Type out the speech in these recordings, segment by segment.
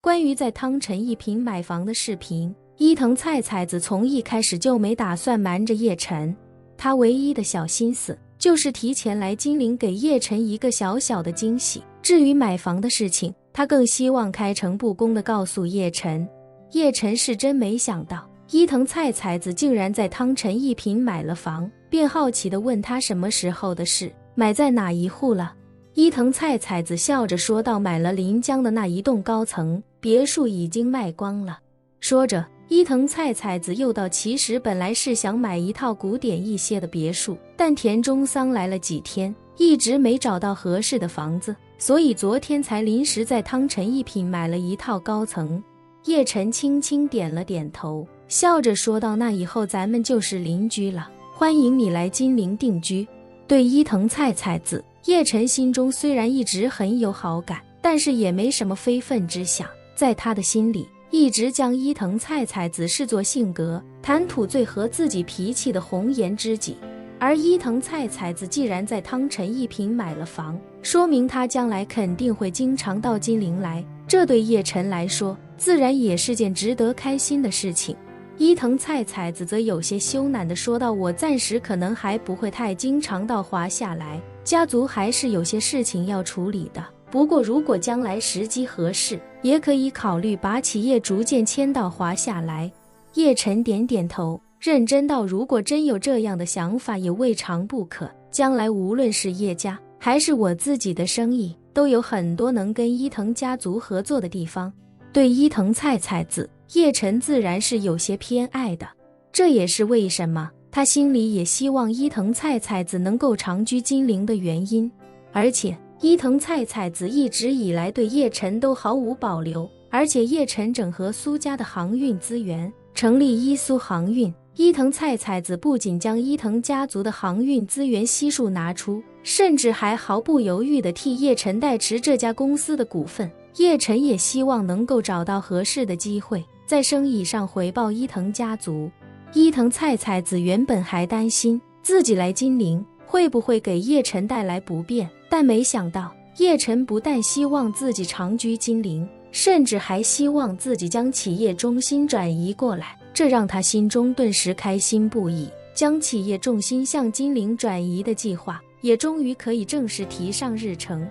关于在汤臣一品买房的视频，伊藤菜菜子从一开始就没打算瞒着叶晨，她唯一的小心思就是提前来金陵给叶晨一个小小的惊喜。至于买房的事情，她更希望开诚布公地告诉叶晨。叶晨是真没想到伊藤菜菜子竟然在汤臣一品买了房，便好奇地问他什么时候的事，买在哪一户了。伊藤菜菜子笑着说道，买了临江的那一栋高层别墅，已经卖光了。说着，伊藤菜菜子又道，其实本来是想买一套古典一些的别墅，但田中桑来了几天，一直没找到合适的房子，所以昨天才临时在汤臣一品买了一套高层。叶晨轻轻点了点头，笑着说道，那以后咱们就是邻居了，欢迎你来金陵定居。对伊藤菜菜子，叶晨心中虽然一直很有好感，但是也没什么非分之想，在他的心里一直将伊藤菜菜子视作性格谈吐最合自己脾气的红颜知己。而伊藤菜菜子既然在汤臣一品买了房，说明他将来肯定会经常到金陵来，这对叶晨来说自然也是件值得开心的事情。伊藤菜菜子则有些羞赧地说道，我暂时可能还不会太经常到华夏来，家族还是有些事情要处理的，不过如果将来时机合适，也可以考虑把企业逐渐迁到华夏来。叶晨点点头，认真道，如果真有这样的想法也未尝不可，将来无论是叶家还是我自己的生意，都有很多能跟伊藤家族合作的地方。对伊藤菜菜子，叶晨自然是有些偏爱的，这也是为什么他心里也希望伊藤菜菜子能够长居金陵的原因。而且伊藤菜菜子一直以来对叶晨都毫无保留，而且叶晨整合苏家的航运资源，成立伊苏航运，伊藤菜菜子不仅将伊藤家族的航运资源悉数拿出，甚至还毫不犹豫地替叶晨代持这家公司的股份。叶晨也希望能够找到合适的机会，在生意上回报伊藤家族。伊藤菜菜子原本还担心自己来金陵会不会给叶晨带来不便，但没想到叶晨不但希望自己长居金陵，甚至还希望自己将企业中心转移过来，这让他心中顿时开心不已。将企业重心向金陵转移的计划也终于可以正式提上日程。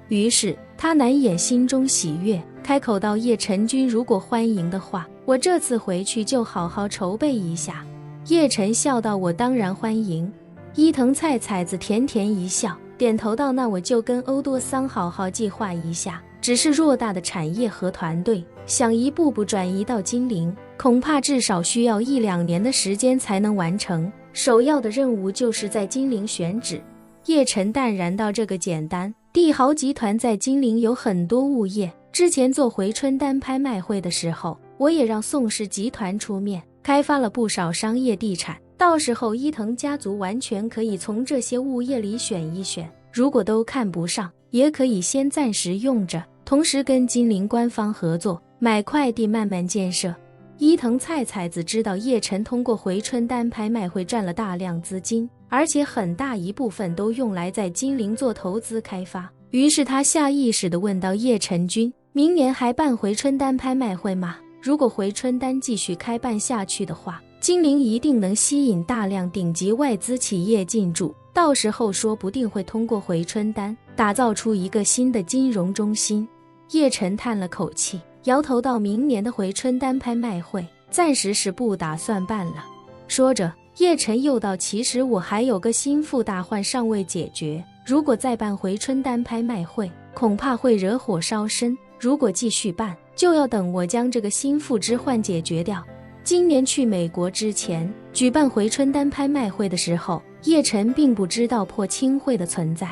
于是他难掩心中喜悦，开口道，叶晨君如果欢迎的话，我这次回去就好好筹备一下。叶晨笑道，我当然欢迎。伊藤菜菜子甜甜一笑，点头道，那我就跟欧多桑好好计划一下，只是偌大的产业和团队，想一步步转移到金陵，恐怕至少需要1-2年的时间才能完成，首要的任务就是在金陵选址。叶晨淡然道，这个简单，帝豪集团在金陵有很多物业，之前做回春丹拍卖会的时候，我也让宋氏集团出面开发了不少商业地产，到时候伊藤家族完全可以从这些物业里选一选，如果都看不上，也可以先暂时用着，同时跟金陵官方合作，买块地慢慢建设。伊藤菜菜子知道叶晨通过回春丹拍卖会赚了大量资金，而且很大一部分都用来在金陵做投资开发，于是他下意识地问道，叶晨君，明年还办回春丹拍卖会吗？如果回春丹继续开办下去的话，金陵一定能吸引大量顶级外资企业进驻，到时候说不定会通过回春丹打造出一个新的金融中心。叶晨叹了口气，摇头道，明年的回春丹拍卖会暂时是不打算办了。说着，叶晨又道，其实我还有个心腹大患尚未解决，如果再办回春丹拍卖会，恐怕会惹火烧身，如果继续办，就要等我将这个心腹之患解决掉。今年去美国之前举办回春丹拍卖会的时候，叶晨并不知道破青会的存在。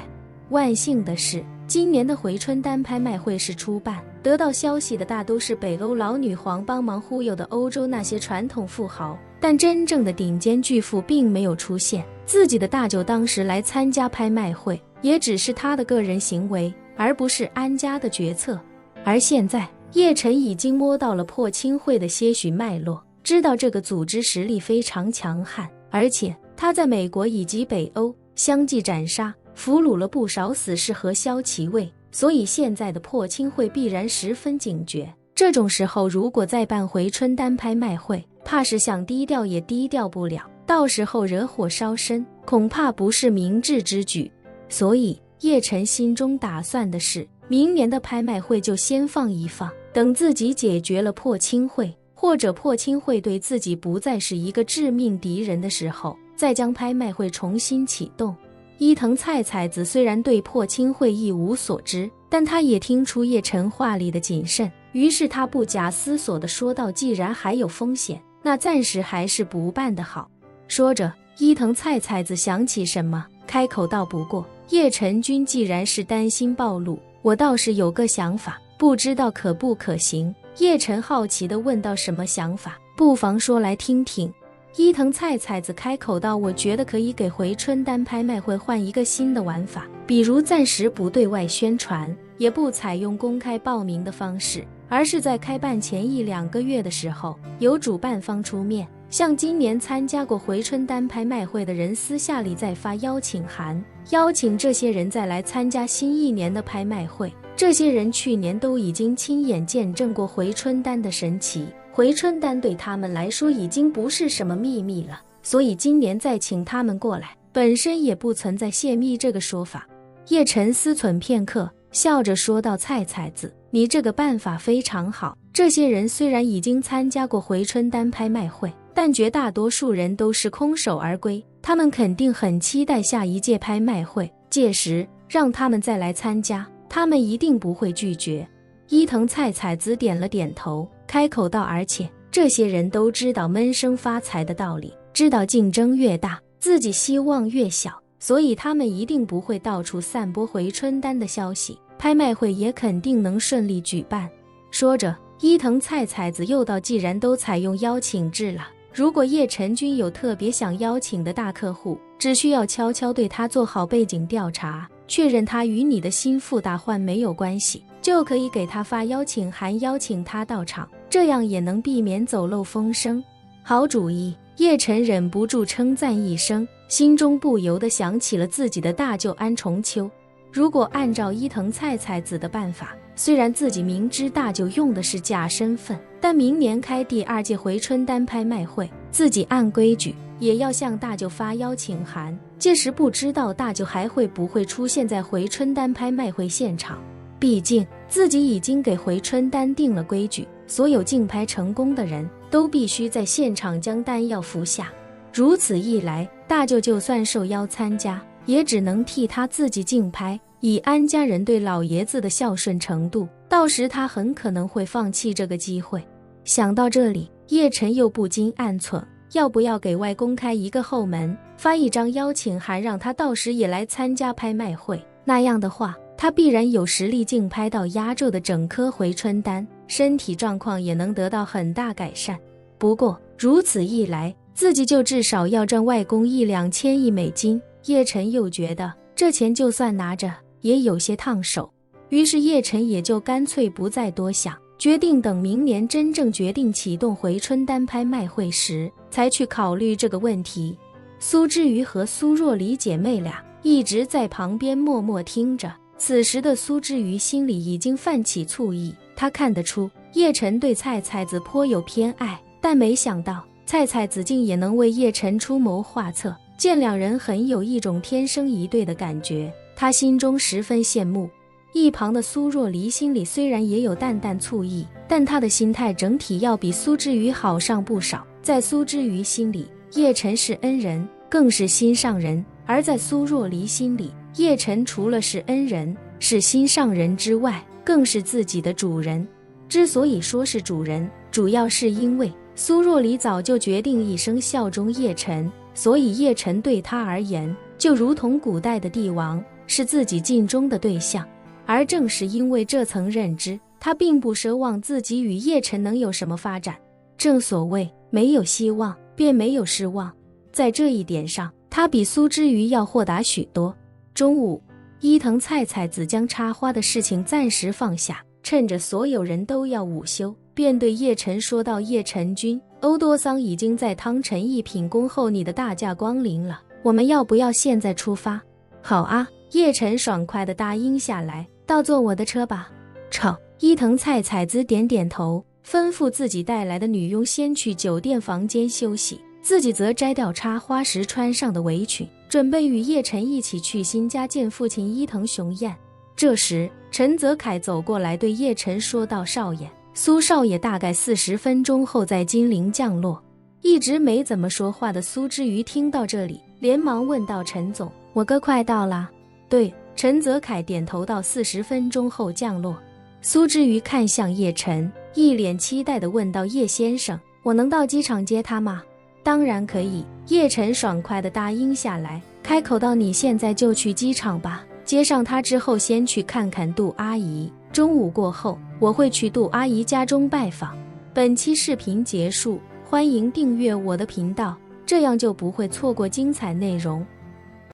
万幸的是，今年的回春丹拍卖会是初办，得到消息的大都是北欧老女皇帮忙忽悠的欧洲那些传统富豪，但真正的顶尖巨富并没有出现。自己的大舅当时来参加拍卖会，也只是他的个人行为，而不是安家的决策。而现在，叶晨已经摸到了破青会的些许脉络，知道这个组织实力非常强悍，而且他在美国以及北欧相继斩杀俘虏了不少死士和骁骑卫，所以现在的破青会必然十分警觉。这种时候如果再办回春丹拍卖会，怕是想低调也低调不了，到时候惹火烧身，恐怕不是明智之举。所以叶晨心中打算的是，明年的拍卖会就先放一放，等自己解决了破清会，或者破清会对自己不再是一个致命敌人的时候，再将拍卖会重新启动。伊藤菜菜子虽然对破清会一无所知，但他也听出叶晨话里的谨慎，于是他不假思索地说道，既然还有风险，那暂时还是不办得好。说着，伊藤菜菜子想起什么，开口道，不过叶晨君既然是担心暴露，我倒是有个想法，不知道可不可行。叶晨好奇地问道，什么想法？不妨说来听听。伊藤菜菜子开口道，我觉得可以给回春丹拍卖会换一个新的玩法，比如暂时不对外宣传，也不采用公开报名的方式，而是在开办前1-2个月的时候，由主办方出面，向今年参加过回春丹拍卖会的人私下里再发邀请函，邀请这些人再来参加新一年的拍卖会。这些人去年都已经亲眼见证过回春丹的神奇，回春丹对他们来说已经不是什么秘密了，所以今年再请他们过来，本身也不存在泄密这个说法。叶晨思忖片刻，笑着说道，菜菜子，你这个办法非常好，这些人虽然已经参加过回春丹拍卖会，但绝大多数人都是空手而归，他们肯定很期待下一届拍卖会，届时让他们再来参加，他们一定不会拒绝。伊藤菜菜子点了点头，开口道，而且这些人都知道闷声发财的道理，知道竞争越大，自己希望越小，所以他们一定不会到处散播回春丹的消息，拍卖会也肯定能顺利举办。说着，伊藤菜菜子又道，既然都采用邀请制了，如果叶晨君有特别想邀请的大客户，只需要悄悄对他做好背景调查，确认他与你的心腹大患没有关系，就可以给他发邀请函，邀请他到场，这样也能避免走漏风声。好主意！叶晨忍不住称赞一声，心中不由得想起了自己的大舅安重秋。如果按照伊藤菜菜子的办法，虽然自己明知大舅用的是假身份，但明年开第2届回春丹拍卖会，自己按规矩也要向大舅发邀请函，届时不知道大舅还会不会出现在回春丹拍卖会现场。毕竟自己已经给回春丹定了规矩，所有竞拍成功的人都必须在现场将丹药服下，如此一来，大舅就算受邀参加，也只能替他自己竞拍，以安家人对老爷子的孝顺程度，到时他很可能会放弃这个机会。想到这里，叶晨又不禁暗忖，要不要给外公开一个后门，发一张邀请函，让他到时也来参加拍卖会，那样的话，他必然有实力竞拍到压轴的整颗回春丹，身体状况也能得到很大改善。不过如此一来，自己就至少要赚外公1-2千亿美金，叶晨又觉得这钱就算拿着也有些烫手，于是叶晨也就干脆不再多想，决定等明年真正决定启动回春丹拍卖会时才去考虑这个问题。苏之瑜和苏若离姐妹俩一直在旁边默默听着，此时的苏之瑜心里已经泛起醋意，她看得出叶晨对菜菜子颇有偏爱，但没想到菜菜子竟也能为叶晨出谋划策，见两人很有一种天生一对的感觉，她心中十分羡慕。一旁的苏若离心里虽然也有淡淡醋意，但她的心态整体要比苏之瑜好上不少。在苏之瑜心里，叶晨是恩人，更是心上人，而在苏若离心里，叶晨除了是恩人，是心上人之外，更是自己的主人。之所以说是主人，主要是因为苏若离早就决定一生效忠叶晨，所以叶晨对他而言，就如同古代的帝王，是自己尽忠的对象。而正是因为这层认知，他并不奢望自己与叶晨能有什么发展。正所谓没有希望便没有失望，在这一点上，他比苏之瑜要豁达许多。中午，伊藤菜菜子将插花的事情暂时放下，趁着所有人都要午休，便对叶晨说道：叶晨君，欧多桑已经在汤臣一品恭候你的大驾光临了，我们要不要现在出发？好啊，叶晨爽快地答应下来，倒坐我的车吧。吵！伊藤菜菜子点点头，吩咐自己带来的女佣先去酒店房间休息，自己则摘掉插花时穿上的围裙，准备与叶晨一起去新家见父亲伊藤雄彦。这时陈泽楷走过来对叶晨说道：少爷，苏少爷大概40分钟后在金陵降落。一直没怎么说话的苏之瑜听到这里，连忙问道：陈总，我哥快到了？对，陈泽楷点头道：40分钟后降落。苏之瑜看向叶晨，一脸期待地问道：叶先生，我能到机场接他吗？当然可以，叶晨爽快地答应下来，开口道：你现在就去机场吧，接上他之后先去看看杜阿姨，中午过后我会去杜阿姨家中拜访。本期视频结束，欢迎订阅我的频道，这样就不会错过精彩内容。